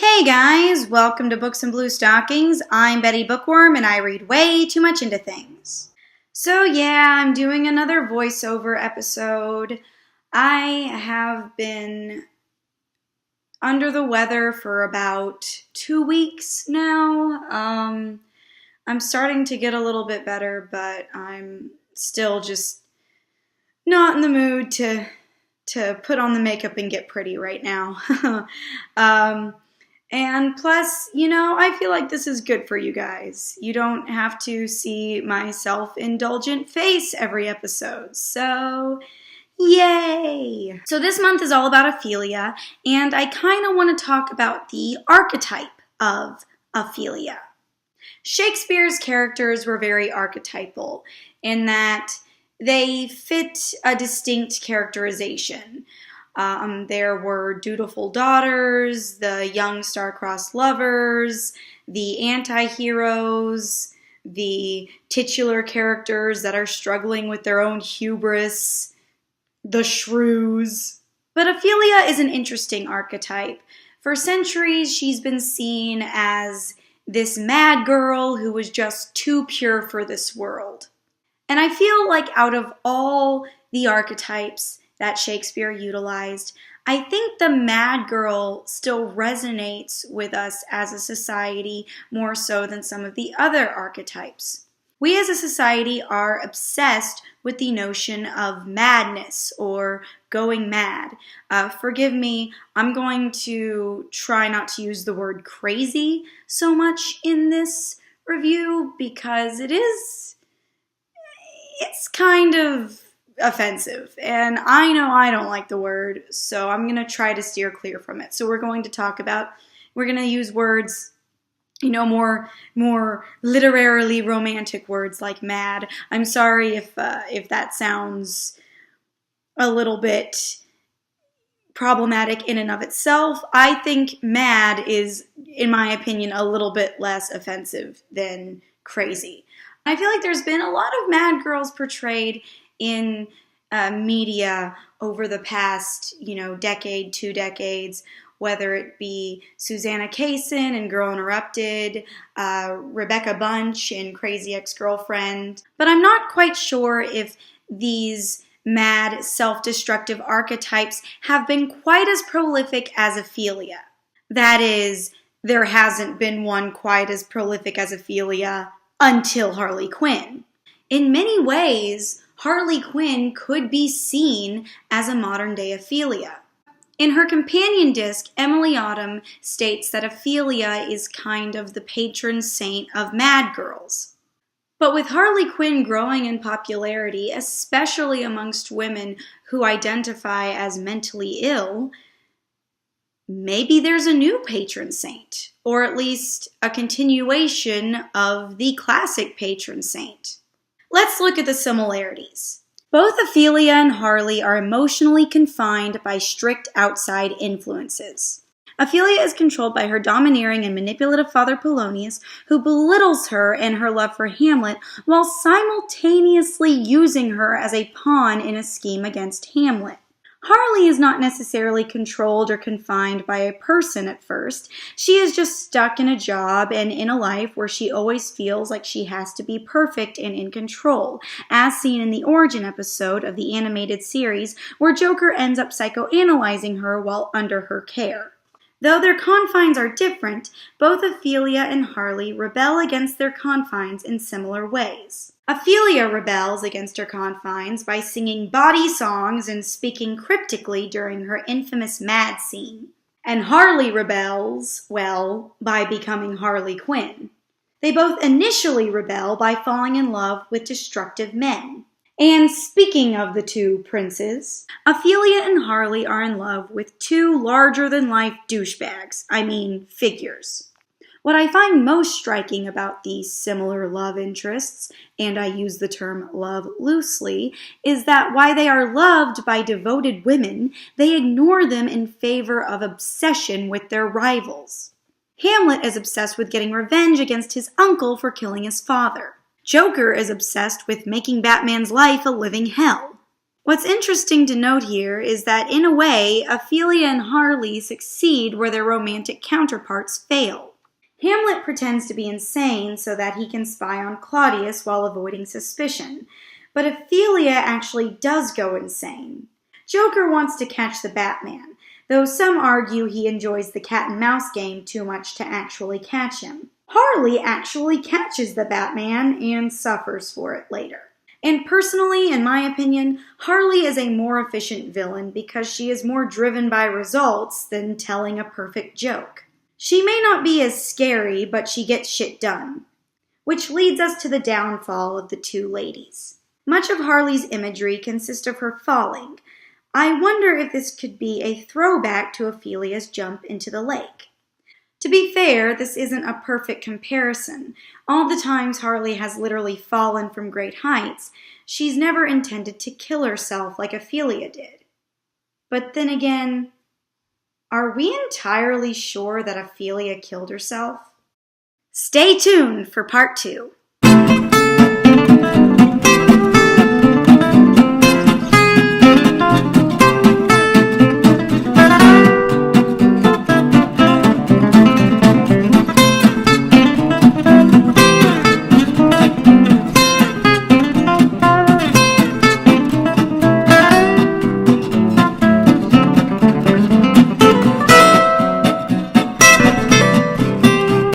Hey guys, welcome to Books and BlueStockings. I'm Betty Bookworm and I read way too much into things. So yeah, I'm doing another voiceover episode. I have been under the weather for about 2 weeks now. I'm starting to get a little bit better, but I'm still just not in the mood to put on the makeup and get pretty right now. And plus, I feel like this is good for you guys. You don't have to see my self-indulgent face every episode. So, yay! So this month is all about Ophelia, and I kind of want to talk about the archetype of Ophelia. Shakespeare's characters were very archetypal in that they fit a distinct characterization. There were dutiful daughters, the young star-crossed lovers, the anti-heroes, the titular characters that are struggling with their own hubris, the shrews. But Ophelia is an interesting archetype. For centuries, she's been seen as this mad girl who was just too pure for this world. And I feel like out of all the archetypes that Shakespeare utilized, I think the mad girl still resonates with us as a society more so than some of the other archetypes. We as a society are obsessed with the notion of madness or going mad. Forgive me, I'm going to try not to use the word crazy so much in this review because it's kind of offensive, and I know I don't like the word, so I'm going to try to steer clear from it. So we're going to use words, more literarily romantic words like mad. I'm sorry if that sounds a little bit problematic in and of itself. I think mad is, in my opinion, a little bit less offensive than crazy. I feel like there's been a lot of mad girls portrayed in media over the past, decade, 2 decades, whether it be Susanna Kaysen in Girl Interrupted, Rebecca Bunch in Crazy Ex-Girlfriend. But I'm not quite sure if these mad, self-destructive archetypes have been quite as prolific as Ophelia. That is, there hasn't been one quite as prolific as Ophelia until Harley Quinn. In many ways, Harley Quinn could be seen as a modern-day Ophelia. In her companion disc, Emily Autumn states that Ophelia is kind of the patron saint of mad girls. But with Harley Quinn growing in popularity, especially amongst women who identify as mentally ill, maybe there's a new patron saint, or at least a continuation of the classic patron saint. Let's look at the similarities. Both Ophelia and Harley are emotionally confined by strict outside influences. Ophelia is controlled by her domineering and manipulative father Polonius, who belittles her and her love for Hamlet while simultaneously using her as a pawn in a scheme against Hamlet. Harley is not necessarily controlled or confined by a person at first. She is just stuck in a job and in a life where she always feels like she has to be perfect and in control, as seen in the origin episode of the animated series where Joker ends up psychoanalyzing her while under her care. Though their confines are different, both Ophelia and Harley rebel against their confines in similar ways. Ophelia rebels against her confines by singing bawdy songs and speaking cryptically during her infamous mad scene. And Harley rebels, by becoming Harley Quinn. They both initially rebel by falling in love with destructive men. And speaking of the two princes, Ophelia and Harley are in love with two larger-than-life douchebags, figures. What I find most striking about these similar love interests, and I use the term love loosely, is that while they are loved by devoted women, they ignore them in favor of obsession with their rivals. Hamlet is obsessed with getting revenge against his uncle for killing his father. Joker is obsessed with making Batman's life a living hell. What's interesting to note here is that, in a way, Ophelia and Harley succeed where their romantic counterparts fail. Hamlet pretends to be insane so that he can spy on Claudius while avoiding suspicion, but Ophelia actually does go insane. Joker wants to catch the Batman, though some argue he enjoys the cat and mouse game too much to actually catch him. Harley actually catches the Batman and suffers for it later. And personally, in my opinion, Harley is a more efficient villain because she is more driven by results than telling a perfect joke. She may not be as scary, but she gets shit done. Which leads us to the downfall of the two ladies. Much of Harley's imagery consists of her falling. I wonder if this could be a throwback to Ophelia's jump into the lake. To be fair, this isn't a perfect comparison. All the times Harley has literally fallen from great heights, she's never intended to kill herself like Ophelia did. But then again, are we entirely sure that Ophelia killed herself? Stay tuned for part 2.